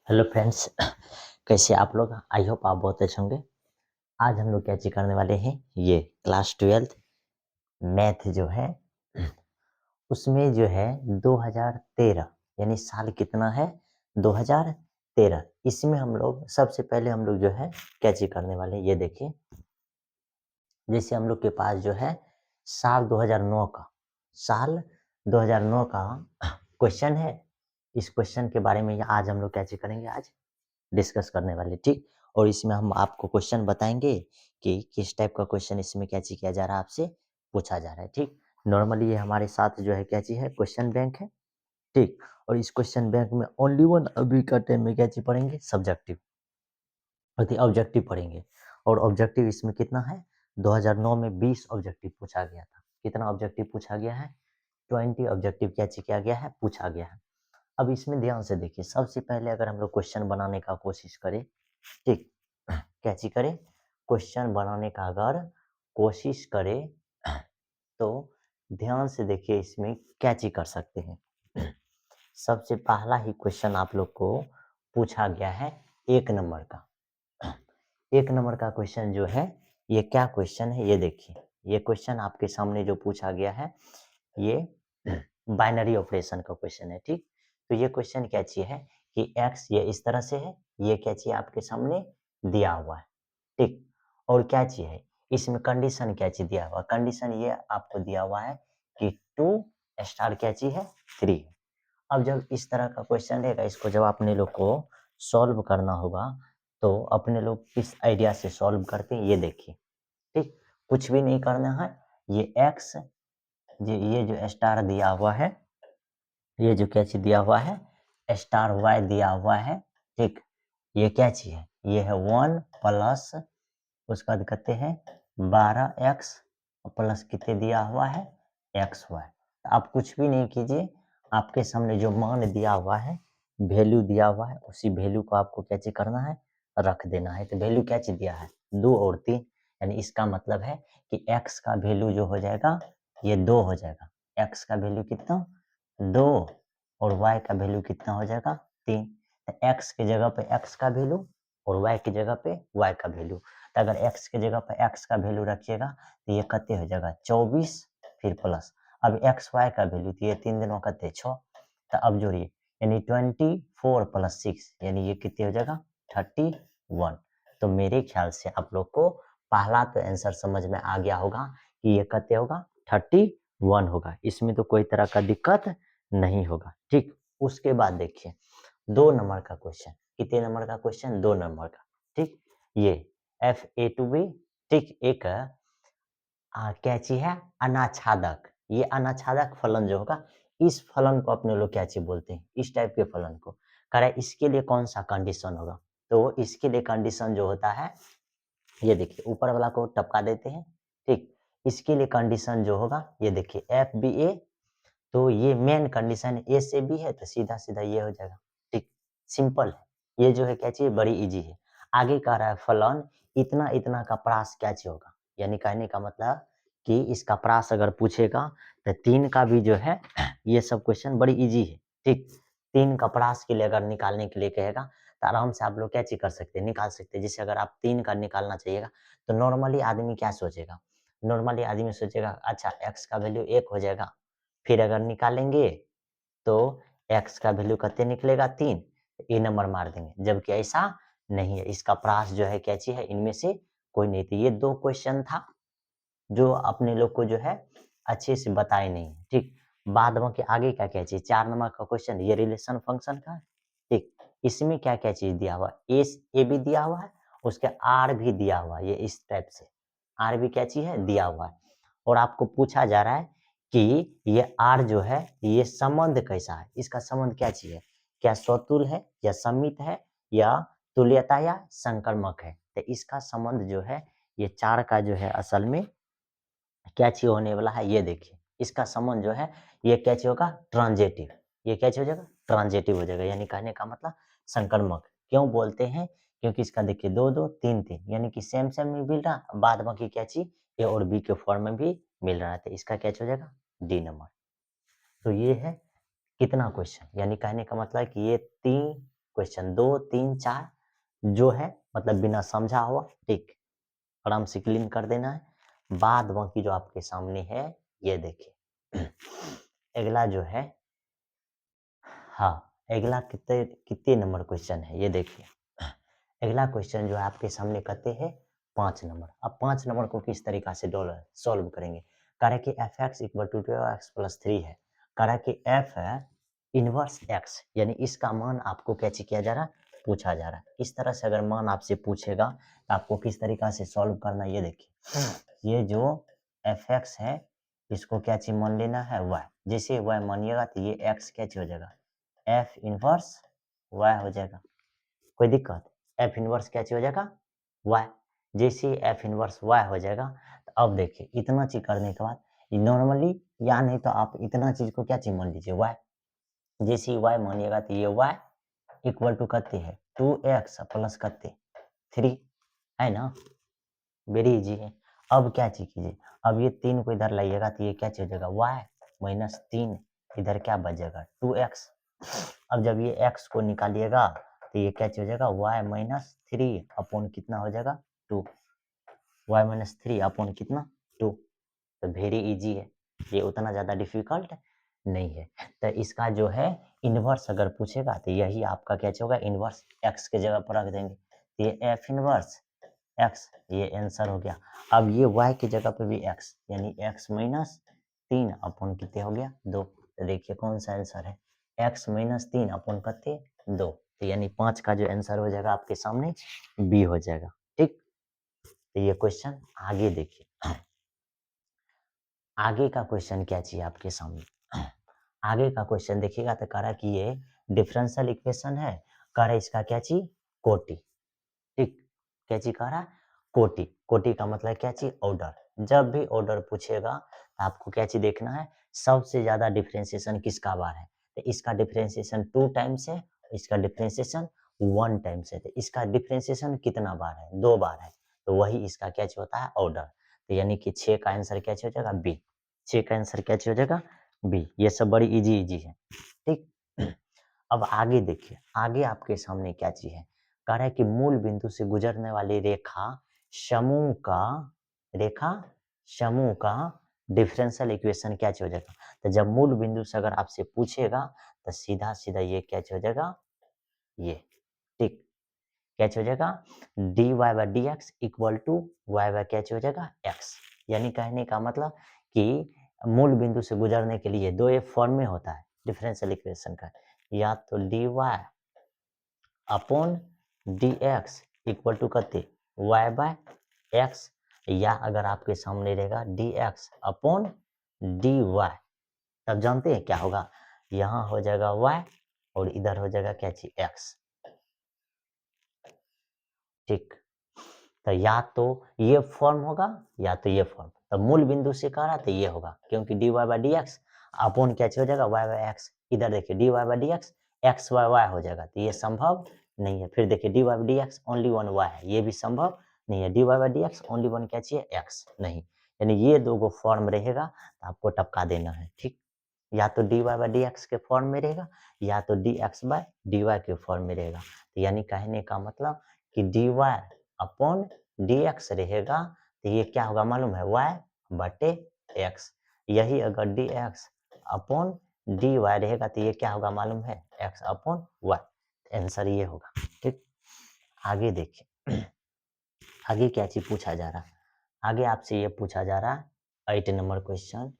Hello friends कैसे आप लोग। आई होप आप बहुत अच्छे होंगे। आज हम लोग क्या चीज करने वाले हैं, ये क्लास 12 मैथ जो है उसमें जो है 2013 यानी साल कितना है 2013। इसमें हम लोग सबसे पहले हम लोग जो है क्या चीज करने वाले हैं, ये देखिए। जैसे हम लोग के पास जो है साल 2009 का साल 2009 का क्वेश्चन है। इस क्वेश्चन के बारे में आज हम लोग क्या चीज करेंगे, आज डिस्कस करने वाले, ठीक। और इसमें हम आपको क्वेश्चन बताएंगे कि किस टाइप का क्वेश्चन इसमें क्या चीज किया जा रहा है, आपसे पूछा जा रहा है, ठीक। नॉर्मली ये हमारे साथ जो है क्या चीज है, क्वेश्चन बैंक है, ठीक। और इस क्वेश्चन बैंक में ओनली वन अभी का टाइम में क्या चीज पढ़ेंगे, सब्जेक्टिव ऑब्जेक्टिव पढ़ेंगे। और ऑब्जेक्टिव इसमें कितना है, 2009 में 20 ऑब्जेक्टिव पूछा गया था। कितना ऑब्जेक्टिव पूछा गया है, 20 ऑब्जेक्टिव क्या चीज किया गया है, पूछा गया है। अब इसमें ध्यान से देखिए, सबसे पहले अगर हम लोग क्वेश्चन बनाने का कोशिश करें, ठीक, क्या चीज करें, क्वेश्चन बनाने का अगर कोशिश करें तो ध्यान से देखिए इसमें क्या चीज कर सकते हैं। सबसे पहला ही क्वेश्चन आप लोग को पूछा गया है 1 नंबर का। 1 नंबर का क्वेश्चन जो है, ये क्या क्वेश्चन है, ये देखिए। ये क्वेश्चन आपके सामने जो पूछा गया है, ये बाइनरी ऑपरेशन का क्वेश्चन है, ठीक। तो ये क्वेश्चन क्या चीज है कि x ये इस तरह से है, ये क्या चीज आपके सामने दिया हुआ है, ठीक। और क्या चीज है, इसमें कंडीशन क्या चीज दिया हुआ, कंडीशन ये आपको दिया हुआ है कि 2 स्टार क्या चीज है, 3। अब जब इस तरह का क्वेश्चन रहेगा, इसको जब अपने लोग को सॉल्व करना होगा, तो अपने लोग किस आइडिया से सॉल्व करते हैं, ये देखिए, ठीक। कुछ भी नहीं करना है, ये x, ये जो स्टार दिया हुआ है, ये जो क्या चीज दिया हुआ है, स्टार y दिया हुआ है, ठीक। ये क्या चीज है, ये है 1 प्लस, उसका बाद कहते हैं 12x प्लस कितने दिया हुआ है, xy। आप कुछ भी नहीं कीजिए, आपके सामने जो मान दिया हुआ है, वैल्यू दिया हुआ है, उसी वैल्यू को आपको क्या चीज करना है, रख देना है। तो वैल्यू क्या चीज दिया है, 2 और 3, यानी इसका मतलब है कि x का वैल्यू जो हो जाएगा, ये 2 हो जाएगा। x का वैल्यू कितना, 2, और y का वैल्यू कितना हो जाएगा, 3। तो x की जगह पे x का वैल्यू और y की जगह पे y का वैल्यू। तो अगर x की जगह पे x का वैल्यू रखिएगा तो ये कितने हो जाएगा, 24, फिर प्लस अब x y का वैल्यू, तो ये 3 दिनों कितने, 6। तो अब जोड़िए, यानी 24 प्लस 6, यानी ये कितने हो जाएगा, 31। तो मेरे ख्याल से आप लोग को पहला तो आंसर समझ में आ गया होगा कि ये कितने होगा, 31 होगा। इसमें तो कोई तरह का दिक्कत नहीं होगा, ठीक। उसके बाद देखिए 2 नंबर का क्वेश्चन, कितने नंबर का क्वेश्चन, 2 नंबर का, ठीक। ये FA2B, ठीक। एक क्या चीज है, अनाच्छादक। ये अनाच्छादक फलन जो होगा, इस फलन को अपने लोग क्या चीज बोलते हैं, इस टाइप के फलन को। कह रहा है इसके लिए कौन सा कंडीशन होगा, तो इसके लिए कंडीशन जो होता है, ये देखिए ऊपर वाला को टपका देते हैं, ठीक। इसके लिए कंडीशन जो होगा, ये देखिए FBA, तो ये मेन कंडीशन ए से बी है, तो सीधा सीधा ये हो जाएगा, ठीक। सिंपल है, ये जो है क्या चीज, बड़ी इजी है। आगे कह रहा है फलन इतना इतना का प्रास क्या चीज होगा, यानी कहने का मतलब कि इसका प्रास अगर पूछेगा तो 3 का भी जो है ये सब क्वेश्चन बड़ी इजी है, ठीक। 3 का प्रास के लिए अगर निकालने के लिए कहेगा, तो आराम से आप लोग क्या चीज कर सकते हैं, निकाल सकते हैं। जैसे अगर आप 3 का निकालना चाहिएगा, तो नॉर्मली आदमी क्या सोचेगा, नॉर्मली आदमी सोचेगा अच्छा x का वैल्यू 1 हो जाएगा, फिर अगर निकालेंगे तो x का वैल्यू कितने निकलेगा, 3, ए नंबर मार देंगे। जबकि ऐसा नहीं है, इसका प्रास जो है क्या चीज है, इनमें से कोई नहीं थी। ये 2 क्वेश्चन था जो अपने लोग को जो है अच्छे से बताए नहीं है, ठीक। बाद में के आगे क्या क्या चीज, 4 नंबर का क्वेश्चन, ये रिलेशन फंक्शन का है, ठीक। इसमें क्या क्या चीज दिया हुआ है, ए भी दिया हुआ है, उसके आर भी दिया हुआ है, ये इस टाइप से आर भी क्या चीज है, दिया हुआ है। और आपको पूछा जा रहा है कि ये आर जो है, ये संबंध कैसा है, इसका संबंध क्या चीज है, क्या स्वतुल है या समित है या तुल्यता या संकर्मक है। तो इसका संबंध जो है, ये 4 का जो है असल में क्या चीज होने वाला है, ये देखिए। इसका संबंध जो है, ये क्या चीज होगा, ट्रांजेटिव। ये क्या चीज हो जाएगा, ट्रांजेटिव हो जाएगा, यानी कहने का मतलब संकर्मक। क्यों बोलते हैं, क्योंकि इसका देखिए 2 2 3 3, यानी कि सेम सेम में मिल रहा, बाद बाकी क्या चीज ए और बी के फॉर्म में भी मिल रहा है। तो इसका क्या चीज हो जाएगा, डी नंबर। तो ये है कितना क्वेश्चन, यानी कहने का मतलब है कि ये 3 क्वेश्चन 2 3 4 जो है मतलब बिना समझा हुआ ठीक आराम से क्लीन कर देना है। बाद बाकी जो आपके सामने है ये देखिए। अगला जो है हाँ अगला कितने कितने नंबर क्वेश्चन है ये देखिए। अगला क्वेश्चन जो है आपके सामने कहते हैं 5 नंबर। अब 5 नंबर को किस तरीका से सॉल्व करेंगे। कह रहे कि F X equal to X plus 3 है। कह रहा कि एफ है इनवर्स एक्स यानी इसका मान आपको क्या किया जा रहा है पूछा जा रहा है। इस तरह से अगर मान आपसे पूछेगा तो आपको किस तरीका से सॉल्व करना ये देखिए। ये जो एफ एक्स है इसको क्या चीज मान लेना है वाई। जैसे वाई मानिएगा तो ये एक्स क्या हो जाएगा एफ इनवर्स वाई हो जाएगा। कोई दिक्कत एफ इनवर्स क्या हो जाएगा वाई। जैसे एफ इनवर्स वाई हो जाएगा तो अब देखिए इतना चीज करने के बाद नॉर्मली या नहीं तो आप इतना चीज को क्या चीज मान लीजिए वाई। जैसे वाई मानिएगा तो ये वाई इक्वल टू करते हैं 2x प्लस करते 3 है ना। वेरी इजी है। अब क्या चीज कीजिए अब ये 3 को इधर लाइएगा तो ये क्या हो जाएगा y माइनस 3 इधर क्या बच जाएगा 2x। अब जब ये x को निकालिएगा तो ये क्या हो जाएगा y माइनस 3 अपॉन कितना हो जाएगा 2 y माइनस 3 अपॉन कितना 2। तो वेरी इजी है ये उतना ज़्यादा डिफिकल्ट नहीं है। तो इसका जो है इन्वर्स अगर पूछेगा तो यही आपका क्या होगा इन्वर्स x के जगह पर रख देंगे तो ये f इन्वर्स x ये आंसर हो गया। अब ये y की जगह पे भी x यानी x माइनस 3 अपॉन कितने हो गया 2। तो देखिए कौन सा आंसर है x माइनस 3 अपॉन कितने 2। तो यानी 5 का जो आंसर हो जाएगा आपके सामने b हो जाएगा ठीक। तो ये क्वेश्चन आगे देखिए। आगे का क्वेश्चन क्या चाहिए आपके सामने। आगे का क्वेश्चन देखिएगा तो कह रहा है कि ये डिफरेंशियल इक्वेशन है। कह रहा है इसका क्या चाहिए कोटि ठीक। क्या चीज कह रहा है कोटि। कोटि का मतलब क्या चीज ऑर्डर। जब भी ऑर्डर पूछेगा तो आपको क्या चीज देखना है सबसे ज्यादा डिफरेंशिएशन किसका बार है। तो इसका डिफरेंशिएशन 2 टाइम्स है इसका डिफरेंशिएशन 1 टाइम्स है। तो इसका डिफरेंशिएशन कितना बार है 2 बार है। तो वही इसका क्या चीज होता है ऑर्डर। तो यानी कि 6 का आंसर क्या चीज हो जाएगा बी। 6 का आंसर क्या चीज हो जाएगा बी। ये सब बड़ी इजी इजी है ठीक। अब आगे देखिए आगे आपके सामने क्या चीज है। कह रहा है कि मूल बिंदु से गुजरने वाली रेखा समूह का डिफरेंशियल इक्वेशन क्या हो जाएगा। तो जब मूल बिंदु से अगर आपसे पूछेगा तो सीधा सीधा ये क्या हो जाएगा ये ठीक क्या हो जाएगा dy by D X equal to Y by क्या हो जाएगा x। यानी कहने का मतलब कि मूल बिंदु से गुजरने के लिए दो एक फॉर्म में होता है डिफरेंशियल इक्वेशन का या तो dy upon D X equal to करते वाई बाय एक्स या अगर आपके सामने रहेगा D X upon D Y तब जानते हैं क्या होगा यहाँ हो जाएगा y और इधर हो जाएगा क्या चीज x ठीक। तो या तो ये फॉर्म होगा या तो ये फॉर्म। तो मूल बिंदु से कह रहा तो ये होगा क्योंकि D Y by D X upon क्या हो जाएगा वाई बाई एक्स। इधर देखिए D Y by D X X Y Y हो जाएगा तो ये संभव नहीं है। फिर देखिए D Y by D X only one Y है ये भी संभव नहीं है। D Y by D X only one क्या चाहिए एक्स नहीं। यानी ये दो फॉर्म रहेगा तो आपको टपका देना है ठीक। या तो D Y by D X के फॉर्म में रहेगा या तो D X by D Y के फॉर्म में रहेगा। तो यानी कहने का मतलब कि D Y upon D X रहेगा तो ये क्या होगा मालूम है वाई बटे एक्स। यही अगर D X upon D Y रहेगा तो ये क्या होगा मालूम है एक्स अपॉन वाई। आंसर ये होगा ठीक। आगे देखिए आगे क्या चीज पूछा जा रहा है। आगे आपसे ये पूछा जा रहा है 8 नंबर क्वेश्चन।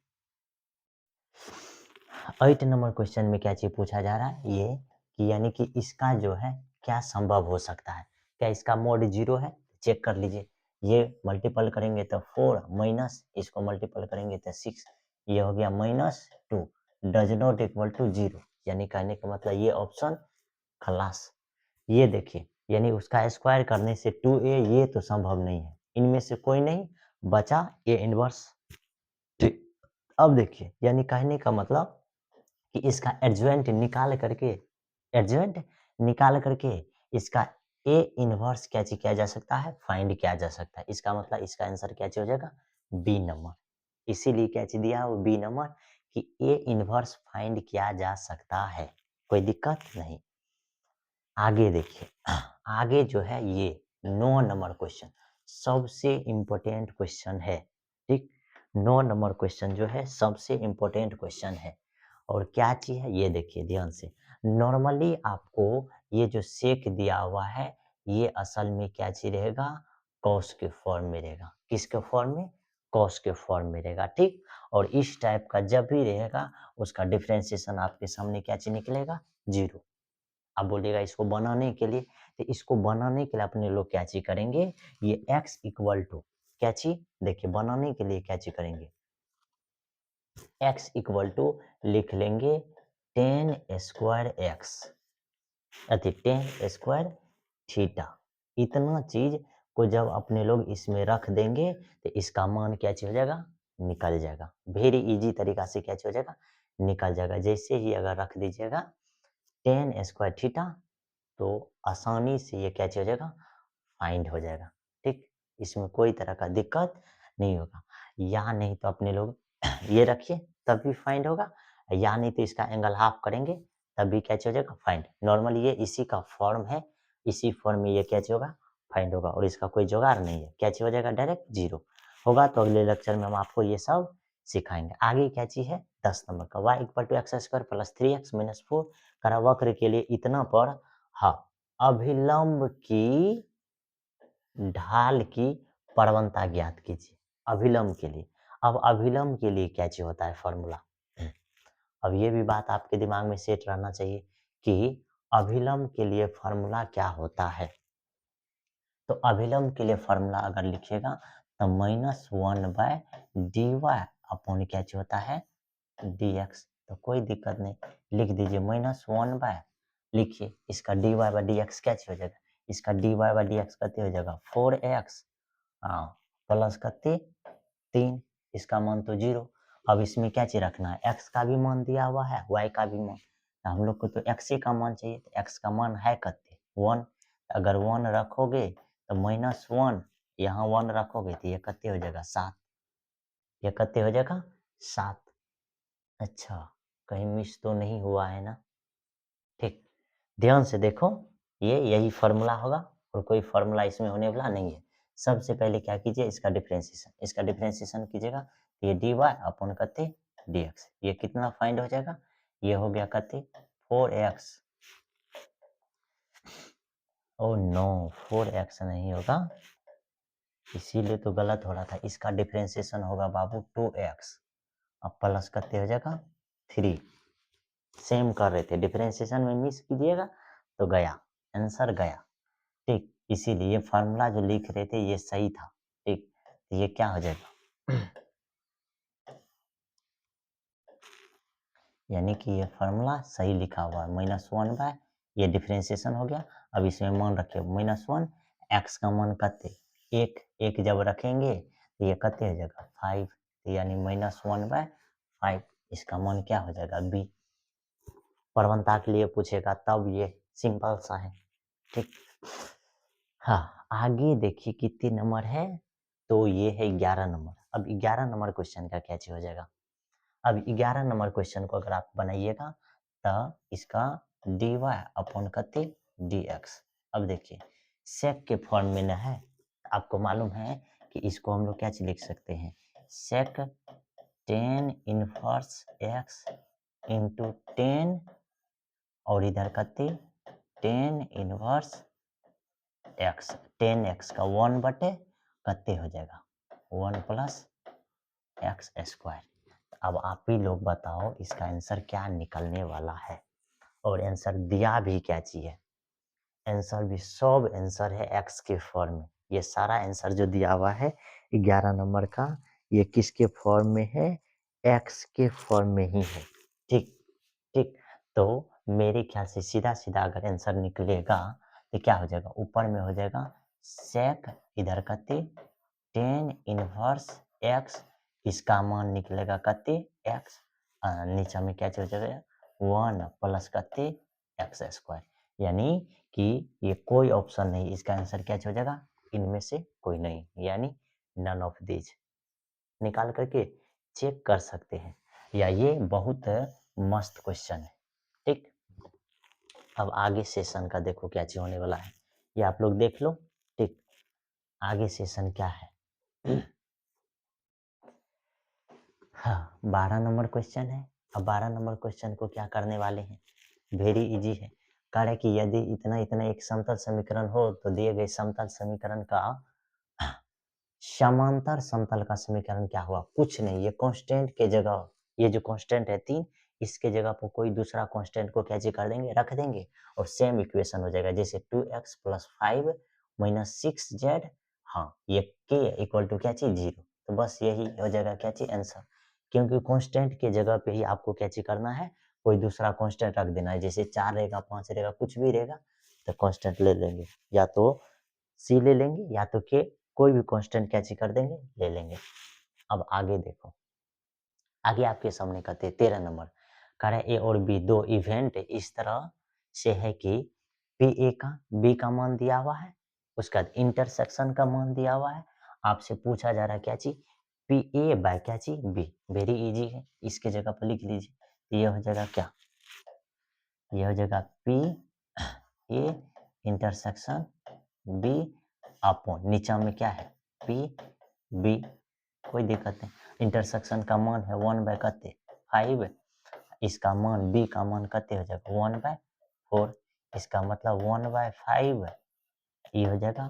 8 नंबर क्वेश्चन में क्या चीज पूछा जा रहा है ये कि यानी कि इसका जो है क्या संभव हो सकता है। क्या इसका मोड 0 है चेक कर लीजिए। ये मल्टीपल करेंगे तो 4 माइनस इसको मल्टीपल करेंगे तो 6 ये हो गया -2 डज नॉट इक्वल टू 0। यानी कहने का मतलब ये ऑप्शन खलास। ये देखिए यानी उसका स्क्वायर करने से 2a ये तो संभव नहीं है इनमें से कोई नहीं बचा a इनवर्स ठीक। अब देखिए यानी कहने का मतलब कि इसका एडजॉइंट निकाल करके इसका ए इनवर्स क्या किया जा सकता है फाइंड किया जा सकता है। इसका मतलब इसका आंसर क्या हो जाएगा बी नंबर। इसीलिए क्या दिया वो बी नंबर कि ए इनवर्स फाइंड किया जा सकता है कोई दिक्कत नहीं। आगे देखिए, आगे जो है ये 9 नंबर क्वेश्चन सबसे इम्पोर्टेंट क्वेश्चन है। ठीक, 9 नंबर क्वेश्चन जो है सबसे इम्पोर्टेंट क्वेश्चन है। और क्या चीज है ये देखिए ध्यान से। नॉर्मली आपको ये जो सेक दिया हुआ है ये असल में क्या चीज रहेगा, कॉस के फॉर्म में रहेगा। किसके फॉर्म में, कॉस के फॉर्म में रहेगा। ठीक, और इस टाइप का जब भी रहेगा उसका डिफरेंशिएशन आपके सामने क्या चीज निकलेगा, जीरो। आप बोलिएगा इसको बनाने के लिए, तो इसको बनाने के लिए अपने लोग क्या चीज करेंगे, ये x इक्वल टू क्या चीज, देखिए बनाने के लिए क्या चीज करेंगे, x इक्वल टू लिख लेंगे टेन स्क्वायर एक्स अति टेन स्क्वायर थीटा। इतना चीज को जब अपने लोग इसमें रख देंगे तो इसका मान क्या चीज हो जाएगा, निकल जाएगा। वेरी इजी तरीका से क्या चीज हो जाएगा, निकल जाएगा। जैसे ही अगर रख दीजिएगा टेन स्क्वायर थीटा तो आसानी से ये क्या चीज हो जाएगा, फाइंड हो जाएगा। ठीक, इसमें कोई तरह का दिक्कत नहीं होगा। या नहीं तो अपने लोग ये रखिए तब भी फाइंड होगा, या नहीं तो इसका एंगल हाफ करेंगे तब भी क्या चीज हो जाएगा, फाइंड। नॉर्मली ये इसी का फॉर्म है, इसी फॉर्म में ये क्या चीज होगा, फाइंड होगा। और इसका कोई जुगाड़ नहीं है, क्या चीज हो जाएगा, डायरेक्ट जीरो होगा। तो अगले लेक्चर में हम आपको ये सब सिखाएंगे। आगे क्या चीज है 10 नंबर का, y equal to X square plus 3x minus 4 करा वक्र के लिए इतना पर हाँ अभिलंब की ढाल की प्रवणता ज्ञात कीजिए। अभिलंब के लिए, अब अभिलंब के लिए क्या चीज होता है फॉर्मूला। अब ये भी बात आपके दिमाग में सेट रहना चाहिए कि अभिलंब के लिए फॉर्मूला क्या होता है। तो अभिलंब के लिए फॉर्मूला अगर लिखिएगा तो -1/dy अपॉन क्या चीज होता है, dx। तो कोई दिक्कत नहीं, लिख दीजिए -1 लिखिए, इसका dy/dx क्या चीज हो जाएगा, इसका dy/dx कितने हो जाएगा 4x, हाँ प्लस कितने 3, इसका मान तो जीरो। अब इसमें क्या चीज रखना है, x का भी मान दिया हुआ है, y का भी मान। तो हम लोग को तो x ही का मान चाहिए, तो x का मान है कितने 1। अगर 1 रखोगे तो -1 यहाँ 1 रखोगे तो ये कितने हो जाएगा 7, ये कितने हो जाएगा 7। अच्छा, कहीं मिस तो नहीं हुआ है ना। ठीक, ध्यान से देखो, ये यही फॉर्मूला होगा और कोई फॉर्मूला इसमें होने वाला नहीं है। सबसे पहले क्या कीजिए, इसका डिफरेंशिएशन, इसका डिफरेंशिएशन कीजिएगा तो ये dy अपॉन कते dx, ये कितना फाइंड हो जाएगा, ये हो गया कते 4x। ओ नो 4x नहीं होगा, इसीलिए तो गलत हो रहा था। इसका डिफरेंशिएशन होगा बाबू 2x, अब प्लस कते हो जाएगा 3। सेम कर रहे थे, डिफरेंशिएशन में मिस कीजिएगा तो गया, आंसर गया। ठीक, इसीलिए फार्मूला जो लिख रहे थे ये सही था। ठीक, तो ये क्या हो जाएगा यानी कि ये फार्मूला सही लिखा हुआ है, -1 ये डिफरेंशिएशन हो गया। अब इसमें मान रखिए -1, x का मान कते एक, एक जब रखेंगे तो ये कते हो जाएगा 5, तो यानी -1/5, इसका मान क्या हो जाएगा b। प्रवणता के लिए पूछेगा तब ये सिंपल सा है। ठीक, हाँ आगे देखिए कितने नंबर है, तो ये है 11 नंबर। अब 11 नंबर क्वेश्चन का क्या चीज हो जाएगा, अब 11 नंबर क्वेश्चन को अगर आप बनाइएगा तो इसका dy अपॉन कते dx। अब देखिए सेक के फॉर्म में न है, आपको मालूम है कि इसको हम लोग क्या चीज लिख सकते हैं, सेक टेन इनवर्स x इंटू 10 और इधर कते 10 इनवर्स x, 10x का 1 बटे कते हो जाएगा 1 प्लस एक्स स्क्वायर। अब आप ही लोग बताओ इसका आंसर क्या निकलने वाला है, और आंसर दिया भी क्या चाहिए, आंसर भी सब आंसर है एक्स के फॉर्म में। ये सारा आंसर जो दिया हुआ है 11 नंबर का, ये किसके फॉर्म में है, एक्स के फॉर्म में ही है। ठीक, ठीक, तो मेरे ख्याल से सीधा सीधा अगर आंसर निकलेगा तो क्या हो जाएगा, ऊपर में हो जाएगा सेक इधर कते 10 इनवर्स एक्स, इसका मान निकलेगा कते एक्स, नीचे में क्या चल जाएगा 1 प्लस कते एक्स स्क्वायर। यानी कि ये कोई ऑप्शन नहीं, इसका आंसर क्या हो जाएगा, इनमें से कोई नहीं, यानी नन ऑफ दीज। निकाल करके चेक कर सकते हैं, या ये बहुत मस्त क्वेश्चन है। ठीक, अब आगे सेशन का देखो क्या चीज होने वाला है, ये आप लोग देख लो। ठीक, आगे सेशन क्या है। हाँ, 12 नंबर क्वेश्चन है। अब 12 नंबर क्वेश्चन को क्या करने वाले हैं, वेरी इजी है। कह रहे कि यदि इतना इतना एक समतल समीकरण हो तो दिए गए समतल समीकरण का समांतर समतल का समीकरण क्या हुआ, कुछ नहीं, ये कांस्टेंट के जगह, ये जो कांस्टेंट है 3, इसके जगह पर कोई दूसरा कांस्टेंट को क्या कर देंगे, रख देंगे, और सेम इक्वेशन हो जाएगा। जैसे 2x + 5 - 6z, हाँ, ये k इक्वल टू क्या चीज 0। तो बस यही हो जाएगा क्या चीज आंसर, क्योंकि कांस्टेंट के जगह पे ही आपको क्या चीज करना है, कोई दूसरा कांस्टेंट रख देना है। जैसे 4 रहेगा, 5 रहेगा, कुछ भी रहेगा, तो कांस्टेंट ले लेंगे, या तो सी ले लेंगे या तो के, कोई भी कांस्टेंट कैची कर देंगे, ले लेंगे। अब आगे देखो, आगे आपके सामने कहते हैं 13 नंबर, कह रहे ए और बी दो इवेंट इस तरह से है कि पी ए का बी का मान दिया हुआ है, उसका इंटरसेक्शन का मान दिया हुआ है। आपसे पूछा जा रहा है क्या चीज, पी ए बाय क्या चीज बी। वेरी इजी है, इसके जगह पर लिख लीजिए, ये हो जाएगा क्या, ये हो जाएगा P A intersection B upon नीचा में क्या है पी बी, कोई दिक्कत नहीं। इंटरसेक्शन का मान है 1/5, इसका मान बी का मान कते हो जाएगा 1/4, इसका मतलब 1/5, ये हो जाएगा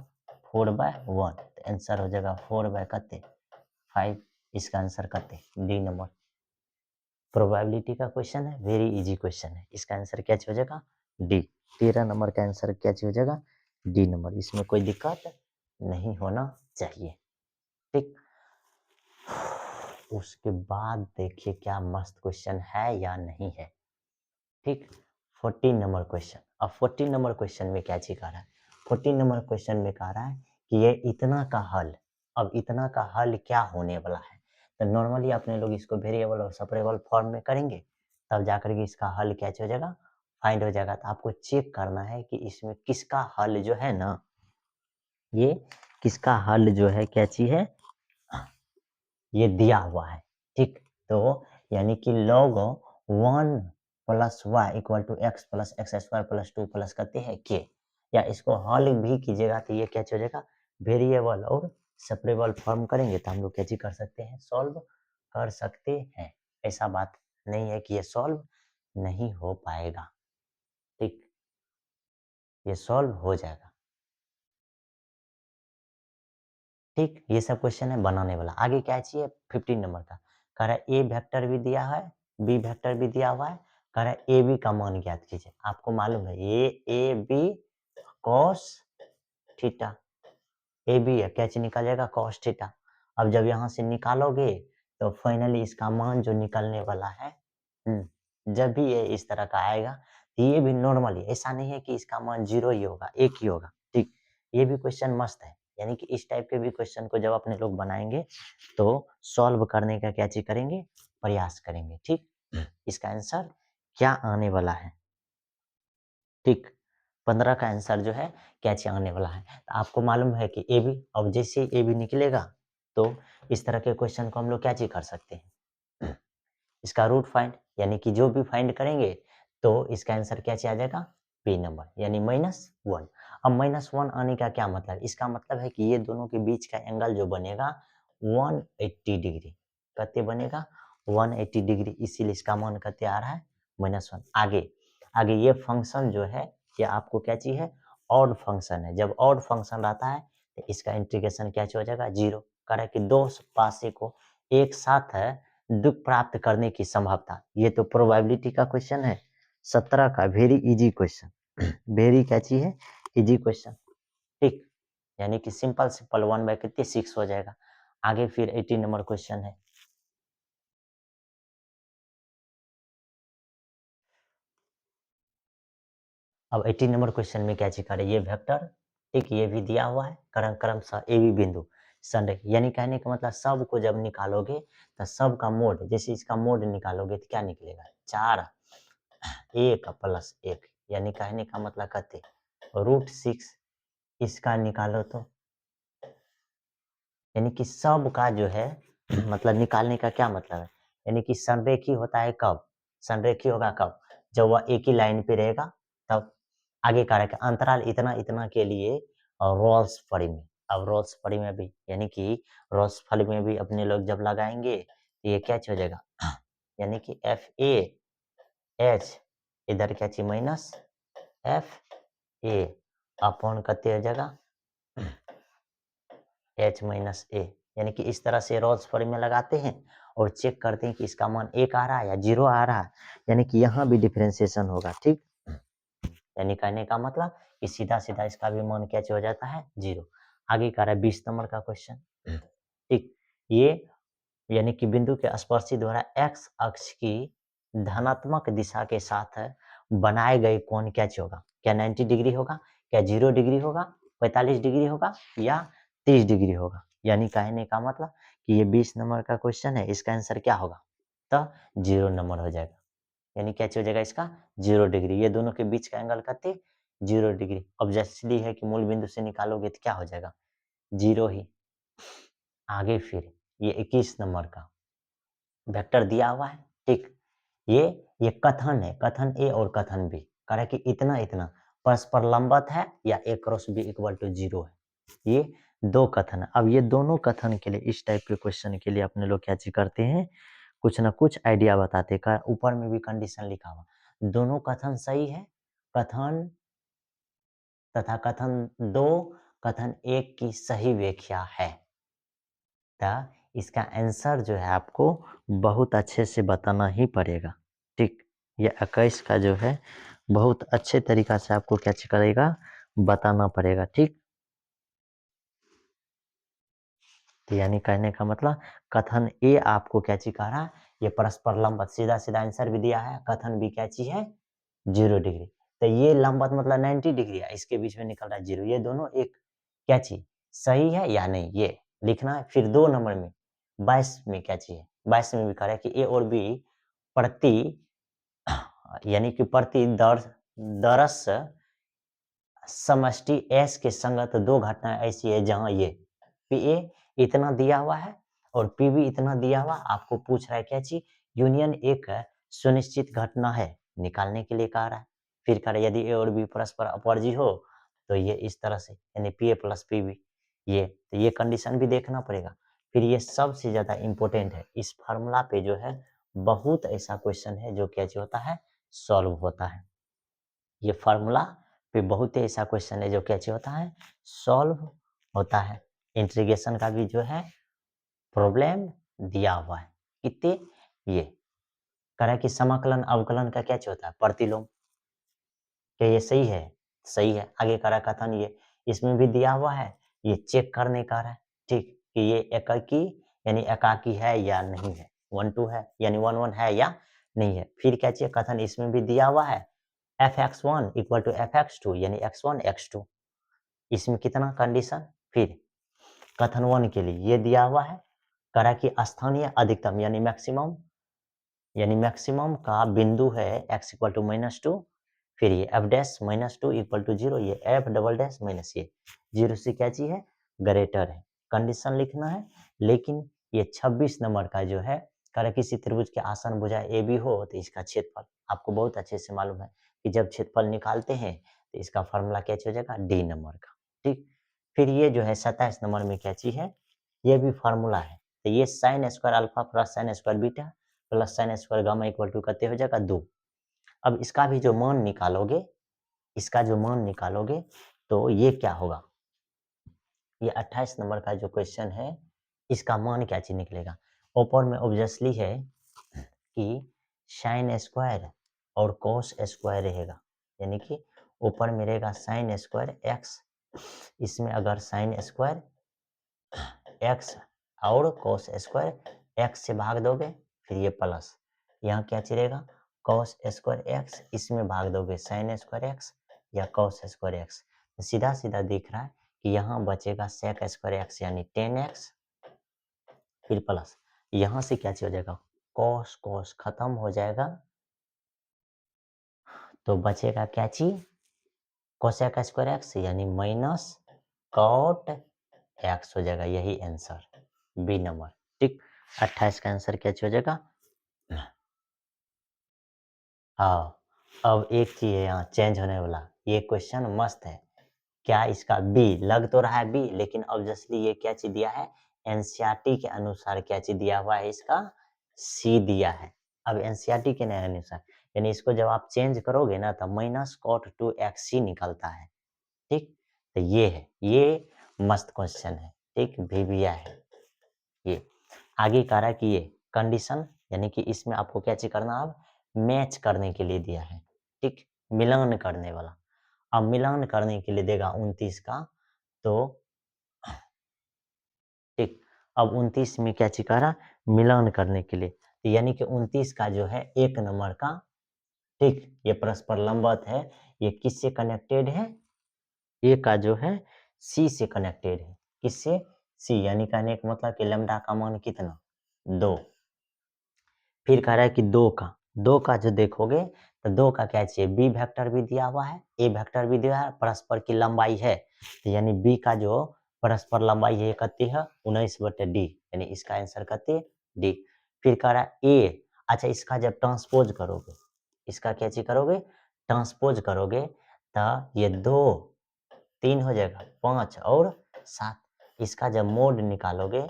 4/1, तो आंसर हो जाएगा 4/5। इसका आंसर कते, डी नंबर। प्रोबेबिलिटी का क्वेश्चन है, वेरी इजी क्वेश्चन है, इसका आंसर क्या हो जाएगा, डी। 13 नंबर का आंसर क्या हो जाएगा, डी नंबर, इसमें कोई दिक्कत नहीं होना चाहिए। ठीक, उसके बाद देखिए क्या मस्त क्वेश्चन है या नहीं है। ठीक, 14 नंबर क्वेश्चन। अब 14 नंबर क्वेश्चन में क्या चीज कह रहा है, 14 नंबर क्वेश्चन में कह रहा है कि ये इतना का हल, अब इतना का हल क्या होने वाला है। तो नॉर्मली अपने लोग इसको वेरिएबल और सेपरेबल फॉर्म में करेंगे, तब जाकर के इसका हल क्या हो जाएगा, फाइंड हो जाएगा। तो आपको चेक करना है कि इसमें किसका हल जो है ना, ये किसका हल जो है क्या चीज है, ये दिया हुआ है। ठीक, तो यानी कि log 1 + y = x + xy + 2 plus करते हैं k, या इसको हल भी कीजिएगा तो ये क्या हो जाएगा, वेरिएबल और सेपरेबल फॉर्म करेंगे तो हम लोग क्या चीज कर सकते हैं, सॉल्व कर सकते हैं। ऐसा बात नहीं है कि ये सॉल्व नहीं हो पाएगा। ठीक, ये सॉल्व हो जाएगा। ठीक, ये सब क्वेश्चन है बनाने वाला। आगे क्या चाहिए, 15 नंबर का, कह रहा है ए वेक्टर भी दिया है, बी वेक्टर भी दिया हुआ है, कह रहा है ए बी का मान ज्ञात कीजिए। आपको मालूम है ये A B cos theta, A B है, कैसे निकल जाएगा कॉस थीटा। अब जब यहाँ से निकालोगे तो फाइनली इसका मान जो निकलने वाला है, जब भी ये इस तरह का आएगा तो ये भी नॉर्मली, ऐसा नहीं है कि इसका मान 0 ही होगा, 1 ही होगा। ठीक, ये भी क्वेश्चन मस्त है, यानी कि इस टाइप के भी क्वेश्चन को जब अपने लोग बनाएंगे तो सॉल्व करने का क्या चीज करेंगे, प्रयास करेंगे। ठीक, इसका आंसर क्या आने वाला है। ठीक, 15 का आंसर जो है क्या चीज आने वाला है। तो आपको मालूम है कि ए बी, अब जैसे ए बी निकलेगा तो इस तरह के क्वेश्चन को हम लोग क्या चीज कर सकते हैं, इसका रूट फाइंड, यानी कि जो भी फाइंड करेंगे तो इसका आंसर क्या आ जाएगा, बी नंबर, यानी -1। अब -1 आने का क्या मतलब, इसका मतलब है कि ये दोनों के बीच का एंगल जो बनेगा 180 डिग्री, कते बनेगा 180 डिग्री, इसीलिए इसका मान कते आ रहा है -1। आगे आगे ये फंक्शन जो है, ये आपको क्या चाहिए, ऑड फंक्शन है। जब ऑड फंक्शन रहता है तो इसका इंटीग्रेशन क्या हो जाएगा 0, करे कि दो पासे को एक साथ है दुख प्राप्त करने की संभावना। ये तो प्रोबेबिलिटी का क्वेश्चन है, 17 का वेरी इजी क्वेश्चन, वेरी क्या चीज है, इजी क्वेश्चन। ठीक, यानी कि सिंपल सिंपल 1/6 हो जाएगा। आगे फिर 18 नंबर क्वेश्चन है। अब 18 नंबर क्वेश्चन में क्या चीज करे, ये वेक्टर, ठीक, ये भी दिया हुआ है, क्रमशः ए बी बिंदु संरेख, यानी कहने का मतलब सब को जब निकालोगे तो सब का मोड, जैसे इसका मोड निकालोगे तो क्या निकलेगा 4 1 + 1, यानी कहने का मतलब कहते √6, इसका निकालो तो यानी कि सब का जो है मतलब निकालने का क्या मतलब है, यानी कि संरेखी होता है कब, संरेखी होगा कब, जब वह एक ही लाइन पे रहेगा तब, आगे कारक अंतराल इतना इतना के लिए रोल्स फड़ी में, अब रोल्स फड़ी में भी यानी कि रोल्स फड़ी में भी अपने लोग जब लगाएंगे तो ये क्या हो जाएगा यानी कि एफ ए एच इधर क्या चाहिए माइनस एफ ए अपॉन कते हो जाएगा एच माइनस ए, यानी कि इस तरह से रोल्स फॉर्म में लगाते हैं और चेक करते हैं कि इसका मान 1 आ रहा है या 0 आ रहा है, यानी कि यहाँ भी डिफरेंशिएशन होगा। ठीक, यानी कहने का मतलब कि सीधा सीधा इसका भी मान क्या हो जाता है 0। आगे का रहा है 20 नंबर का क्वेश्चन। ठीक, ये यानी कि बिंदु के स्पर्शी द्वारा एक्स अक्ष की धनात्मक दिशा के साथ बनाए गए कोण क्या होगा, क्या 90 डिग्री होगा, क्या 0 डिग्री होगा, 45 डिग्री होगा या 30 डिग्री होगा। यानी कहने का मतलब कि ये 20 नंबर का क्वेश्चन है, इसका आंसर क्या होगा, तो 0 नंबर हो जाएगा। यानी क्या हो जाएगा इसका 0 डिग्री, ये दोनों के बीच का एंगल करते 0 डिग्री। ऑब्जेक्टली है कि मूल बिंदु से निकालोगे तो क्या हो जाएगा 0 ही। आगे फिर ये 21 नंबर का वेक्टर दिया हुआ है। ठीक, ये कथन है, कथन ए और कथन बी, कह रहा है कि इतना इतना परस्पर लंबवत है या ए क्रॉस बी इक्वल टू 0 है। ये दो कथन है। अब ये दोनों कथन के लिए इस टाइप के क्वेश्चन के लिए अपने लोग क्या चीज करते हैं, कुछ ना कुछ आइडिया बताते हैं। ऊपर में भी कंडीशन लिखा हुआ, दोनों कथन सही है, कथन तथा कथन दो कथन एक की सही व्याख्या है। इसका आंसर जो है आपको बहुत अच्छे से बताना ही पड़ेगा। ठीक, ये 21 का जो है बहुत अच्छे तरीका से आपको क्या करेगा बताना पड़ेगा। ठीक, तो यानी कहने का मतलब कथन ए आपको क्या चीज कह रहा है, ये परस्पर लंबवत, सीधा सीधा आंसर भी दिया है। कथन बी क्या चीज है 0 डिग्री, तो ये लंबवत मतलब 90 डिग्री है, इसके बीच में निकल रहा है 0। ये दोनों एक क्या चीज सही है या नहीं, ये लिखना है। फिर 2 नंबर में 22 में क्या चीज है, 22 में भी कह रहा है कि ए और बी प्रति यानी कि प्रति दरस समष्टि एस के संगत दो घटनाएं ऐसी है जहां ये पी ए इतना दिया हुआ है और पी बी इतना दिया हुआ, आपको पूछ रहा है क्या चीज यूनियन एक सुनिश्चित घटना है, निकालने के लिए कह रहा है। फिर कह रहा है यदि ए और बी परस्पर अपवर्जी हो तो ये इस तरह से यानी P A plus P B, ये तो ये कंडीशन भी देखना पड़ेगा। फिर ये सबसे ज्यादा इंपॉर्टेंट है, इस फार्मूला पे जो है बहुत ऐसा क्वेश्चन है जो क्या होता है सॉल्व होता है। ये फार्मूला पे बहुत ही ऐसा क्वेश्चन है जो कैसे होता है सॉल्व होता है। इंटीग्रेशन का भी जो है प्रॉब्लम दिया हुआ है कितने, ये कह रहा है कि समाकलन अवकलन का क्या होता है प्रतिलोम, क्या ये सही है, सही है। आगे कह रहा है कथन ये इसमें भी दिया हुआ है, ये चेक करने का है। ठीक, कि ये एकाकी यानी एकाकी है या नहीं है, 1 2 है यानी 1 1 है या नहीं है। फिर क्या चाहिए कथन इसमें भी दिया हुआ है fx1 इक्वल टू fx2 यानी x1 x2, इसमें कितना कंडीशन। फिर कथन 1 के लिए ये दिया हुआ है, करा कि स्थानीय अधिकतम यानी मैक्सिमम का बिंदु है x इक्वल टू -2, फिर ये f डैश -2 इक्वल टू 0, ये f डबल डैश माइनस ये 0 से क्या चीज है ग्रेटर है, कंडीशन लिखना है। लेकिन ये 26 नंबर का जो है करा किसी त्रिभुज के आसन भुजा ए बी हो तो इसका क्षेत्रफल आपको बहुत अच्छे से मालूम है कि जब क्षेत्रफल निकालते हैं तो इसका फॉर्मूला क्या हो जाएगा डी नंबर का। ठीक, फिर ये जो है 27 नंबर में क्या चीज है, ये भी फार्मूला है। तो ये sine square alpha plus sine square beta plus sine square gamma equal to कितने हो जाएगा 2। अब इसका भी जो मान निकालोगे, इसका जो मान निकालोगे तो ये क्या होगा, ये 28 नंबर का जो क्वेश्चन है इसका मान क्या चीज निकलेगा। ऊपर में ऑब्वियसली है कि साइन स्क्वायर और कॉस स्क्वायर रहेगा, यानी कि ऊपर में रहेगा साइन स्क्वायर एक्स, इसमें अगर साइन स्क्वायर एक्स और कॉस स्क्वायर एक्स से भाग दोगे फिर ये प्लस, यहाँ क्या चलेगा कॉस स्क्वायर एक्स, इसमें भाग दोगे साइन स्क्वायर एक्स या कॉस स्क्वायर एक्स, तो सीधा सीधा दिख रहा है कि यहाँ बचेगा सेक स्क्वायर एक्स यानी 10x, फिर प्लस यहाँ से क्या हो जाएगा कॉस कॉस खत्म हो जाएगा तो बचेगा क्या चीज कोसेक स्क्वायर एक्स यानी माइनस कॉट एक्स हो जाएगा, यही आंसर बी नंबर। ठीक, 28 का आंसर क्या हो जाएगा। हाँ, अब एक चीज है यहाँ चेंज होने वाला, ये क्वेश्चन मस्त है। क्या इसका बी लग तो रहा है बी, लेकिन ऑब्वियसली ये क्या चीज दिया है, एनसीईआरटी के अनुसार क्या चीज दिया हुआ है, इसका सी दिया है। अब एनसीईआरटी के अनुसार यानी इसको जब आप चेंज करोगे ना तो -cot2x निकलता है। ठीक, तो ये है, ये मस्त क्वेश्चन है। ठीक, भिविया है ये। आगे कह रहा है कि ये कंडीशन यानी कि इसमें आपको क्या चीज करना, अब मैच करने के लिए दिया है। ठीक, मिलान करने वाला। अब मिलान करने के लिए देगा 29 का, तो ठीक, अब 29 में क्या चीज कह रहा, मिलान करने के लिए, तो यानी कि 29 का जो है 1 नंबर का, ठीक, ये परस्पर लंबवत है, ये किससे कनेक्टेड है, ए का जो है सी से कनेक्टेड है। किससे, सी, यानी कहने का मतलब कि लैम्डा का मान कितना, 2। फिर कह रहा है कि दो का जो देखोगे तो 2 का क्या चाहिए, बी वेक्टर भी दिया हुआ है, ए वेक्टर भी दिया है, परस्पर की लंबाई है, तो यानी बी का जो परस्पर लंबाई है कितनी है, 19/d, यानी इसका आंसर कितनी है, डी। फिर कह रहा है ए, अच्छा इसका जब ट्रांसपोज करोगे, इसका क्या चीज करोगे, ट्रांसपोज करोगे तो ये 2 3 हो जाएगा, 5 और 7, इसका जब मोड निकालोगे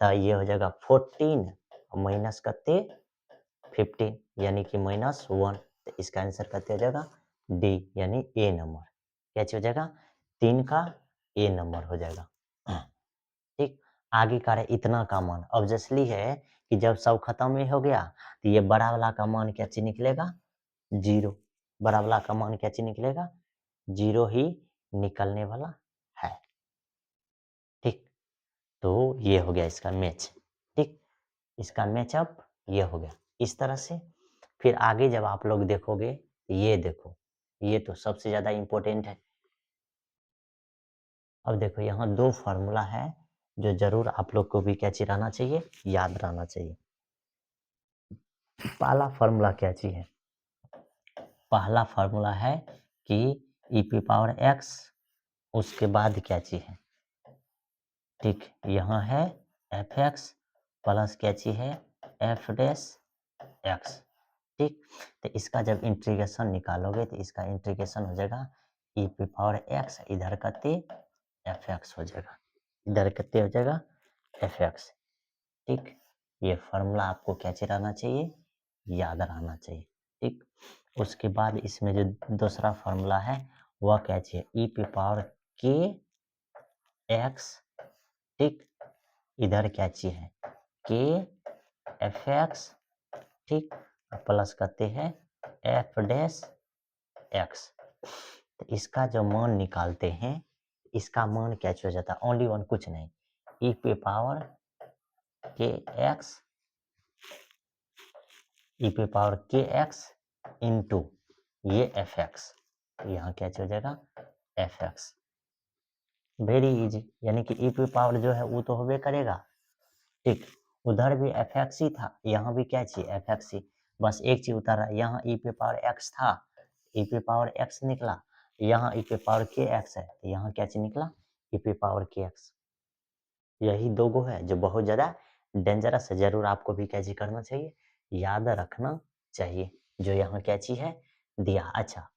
तो ये हो जाएगा 14 माइनस कितने, 15, यानी कि -1, तो इसका आंसर कितने हो जाएगा, डी, यानी ए नंबर। क्या चीज हो जाएगा, 3 का ए नंबर हो जाएगा। ठीक, आगे का रहे इतना का मान, ऑब्वियसली है कि जब सब खत्म ही हो गया तो ये बड़ा वाला का मान क्या चीज निकलेगा, 0। बड़ा वाला का मान क्या चीज निकलेगा, 0 ही निकलने वाला है। ठीक, तो ये हो गया इसका मैच। ठीक, इसका मैचअप ये हो गया इस तरह से। फिर आगे जब आप लोग देखोगे, ये देखो, ये तो सबसे ज्यादा इंपॉर्टेंट है। अब देखो यहाँ 2 फार्मूला है जो जरूर आप लोग को भी क्या चीज रहना चाहिए, याद रहना चाहिए। पहला फार्मूला क्या चीज है, पहला फार्मूला है कि ई पी पावर एक्स, उसके बाद क्या चीज है, ठीक, यहाँ है एफ एक्स प्लस क्या चीज है, एफ डैश एक्स। ठीक, तो इसका जब इंटीग्रेशन निकालोगे तो इसका इंटीग्रेशन हो जाएगा ई पी पावर एक्स, इधर कितने, एफ एक्स हो जाएगा, इधर कितने हो जाएगा, एफ एक्स। ठीक, ये फार्मूला आपको क्या चीज रहना चाहिए, याद रहना चाहिए। ठीक, उसके बाद इसमें जो दूसरा फार्मूला है वह क्या चाहिए, ई पी पावर के एक्स, ठीक, इधर क्या चीज है, के एफ एक्स, ठीक, प्लस करते हैं एफ डैश एक्स। तो इसका जो मान निकालते हैं, इसका मान क्या हो जाता है, ओनली वन, कुछ नहीं, ई पे पावर के एक्स, ई पे पावर के एक्स इंटू ये एफ एक्स, यहाँ क्या हो जाएगा, एफ एक्स। वेरी इजी, यानी कि ई पे पावर जो है वो तो होबे करेगा। ठीक, उधर भी एफ एक्स ही था, यहाँ भी क्या चाहिए, एफ एक्स ही, बस एक चीज उतारा, यहाँ ई पे पावर एक्स था, ई पे पावर एक्स निकला, यहाँ ई पे पावर के एक्स है, तो यहाँ क्या चीज निकला, ई पे पावर के एक्स। यही दो गो है जो बहुत ज्यादा डेंजरस है, जरूर आपको भी क्या चीज करना चाहिए, याद रखना चाहिए, जो यहाँ क्या चीज है दिया। अच्छा,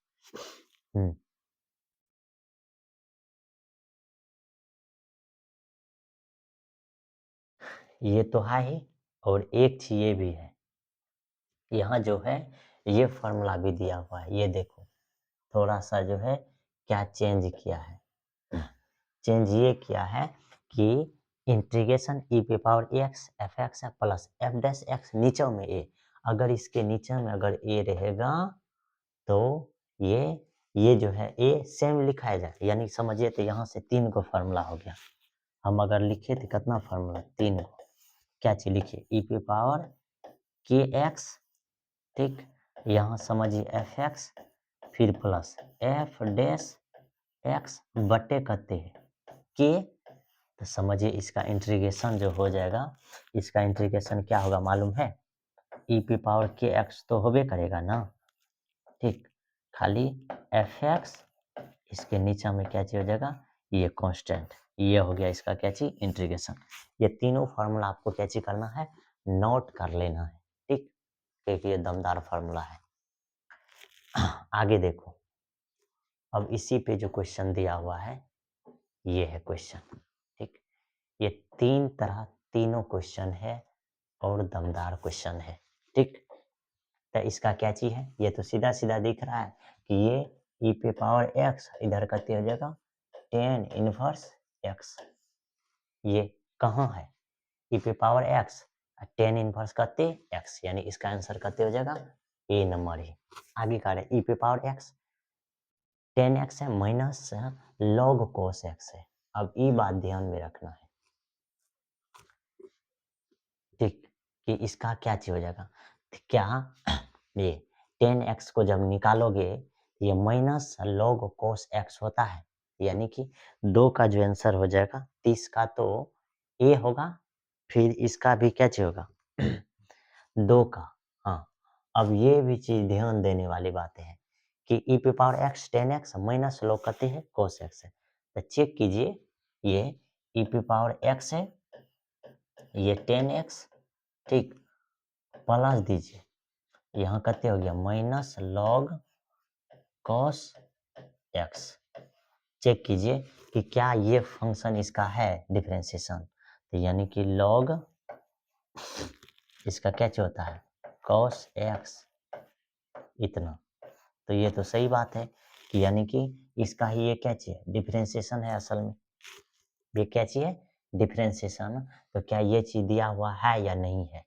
ये तो है ही, और एक चीज ये भी है, यहाँ जो है ये फॉर्मूला भी दिया हुआ है, ये देखो थोड़ा सा जो है क्या चेंज किया है, चेंज ये किया है कि इंटीग्रेशन ई पे पावर एक्स एफ एक्स है प्लस एफ डैश एक्स, नीचे में ए, अगर इसके नीचे में अगर ए रहेगा तो ये ये जो है ए सेम लिखा जाए, यानी समझिए तो यहाँ से 3 गो फार्मूला हो गया। हम अगर लिखे तो कितना फार्मूला, 3 गो, क्या चीज लिखिए, ई पे पावर के एक्स, ठीक, यहाँ समझिए एफ एक्स, फिर प्लस एफ डैश एक्स बटे करते हैं के, तो समझिए इसका इंटीग्रेशन जो हो जाएगा, इसका इंटीग्रेशन क्या होगा मालूम है, ई पी पावर के एक्स तो होबे करेगा ना, ठीक, खाली एफ एक्स, इसके नीचे में क्या चीज हो जाएगा, ये कांस्टेंट, ये हो गया इसका क्या चीज इंटीग्रेशन। ये तीनों फार्मूला आपको क्या चीज करना है, नोट कर लेना है। ठीक, क्योंकि ये दमदार फार्मूला है। आगे देखो, अब इसी पे जो क्वेश्चन दिया हुआ है ये है क्वेश्चन, ठीक। ये तीनों क्वेश्चन है और दमदार क्वेश्चन है, ठीक। तो इसका क्या चीज है, ये तो सीधा सीधा दिख रहा है कि ये e पे पावर x इधर करते हो जाएगा tan इनवर्स x। ये कहाँ है, e पे पावर x tan इनवर्स करते x, यानी इसका आंसर करते हो जाएगा ए नंबर ही। आगे का है e पे पावर x tan x है माइनस log cos x है। अब ये बात ध्यान में रखना है, ठीक, कि इसका क्या चीज हो जाएगा, क्या ये tan x को जब निकालोगे ये माइनस log cos x होता है, यानी कि 2 का जो आंसर हो जाएगा 30 का तो a होगा, फिर इसका भी क्या चीज होगा 2 का। हाँ, अब ये भी चीज ध्यान देने वाली बातें हैं कि e पे power x tan x minus log करते हैं cos x है, तो चेक कीजिए ये e पे पावर x है, ये tan x, ठीक, प्लस दीजिए यहाँ करते हो गया minus log cos x। Check कीजिए कि क्या ये फंक्शन इसका है डिफरेंशिएशन, तो यानी कि log इसका क्या चीज होता है cos x इतना, तो ये तो सही बात है कि यानी कि इसका ही ये क्या चीज है डिफरेंशिएशन है असल में, ये क्या चीज है डिफरेंशिएशन। तो क्या ये चीज दिया हुआ है या नहीं है,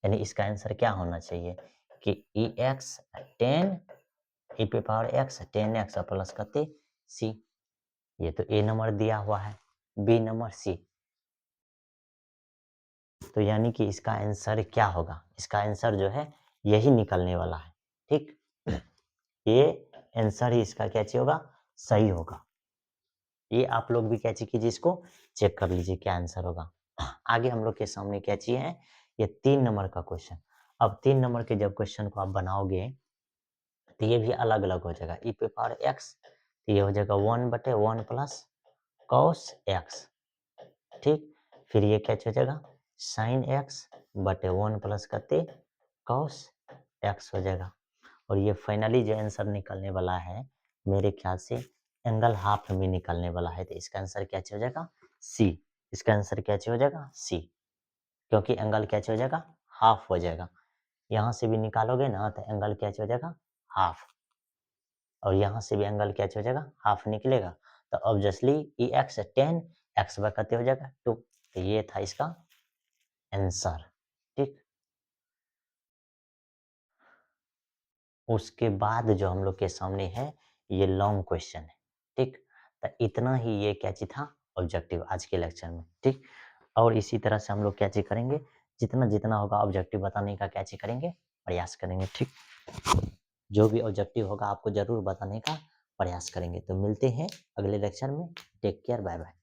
यानी इसका आंसर क्या होना चाहिए कि ई एक्स टेन e पे power x tan x plus करते c। ये तो ए नंबर दिया हुआ है, बी नंबर सी, तो यानी कि इसका आंसर क्या होगा, इसका आंसर जो है यही निकलने वाला है, ठीक। ये आंसर ही इसका क्या चीज होगा सही होगा। ये आप लोग भी क्या चीज कीजिए, इसको चेक कर लीजिए क्या आंसर होगा। आगे हम लोग के सामने क्या चीज है, ये 3 नंबर का क्वेश्चन। अब 3 नंबर के जब क्वेश्चन को आप बनाओगे तो ये भी अलग अलग हो जाएगा, e पे पावर x तो ये हो जाएगा 1/1 प्लस cos x, ठीक। फिर ये क्या हो जाएगा sin x बटे 1 प्लस करते cos x हो जाएगा। और ये फाइनली जो आंसर निकलने वाला है मेरे ख्याल से एंगल हाफ में निकलने वाला है, तो इसका आंसर क्या हो जाएगा सी। इसका आंसर क्या हो जाएगा सी, क्योंकि एंगल क्या हो जाएगा हाफ हो जाएगा। यहाँ से भी निकालोगे ना तो एंगल क्या हो जाएगा हाफ, और यहाँ से भी एंगल क्या हो जाएगा हाफ निकलेगा, तो ऑब्वियसली ई एक्स 10 एक्स बकते हो जाएगा 2, तो ये था इसका आंसर, ठीक। उसके बाद जो हम लोग के सामने है ये लॉन्ग क्वेश्चन है, ठीक। तो इतना ही ये क्या चीज था ऑब्जेक्टिव आज के लेक्चर में, ठीक। और इसी तरह से हम लोग क्या चीज करेंगे, जितना जितना होगा ऑब्जेक्टिव बताने का क्या चीज करेंगे प्रयास करेंगे, ठीक। जो भी ऑब्जेक्टिव होगा आपको जरूर बताने का प्रयास करेंगे। तो मिलते हैं अगले लेक्चर में, टेक केयर, बाय बाय।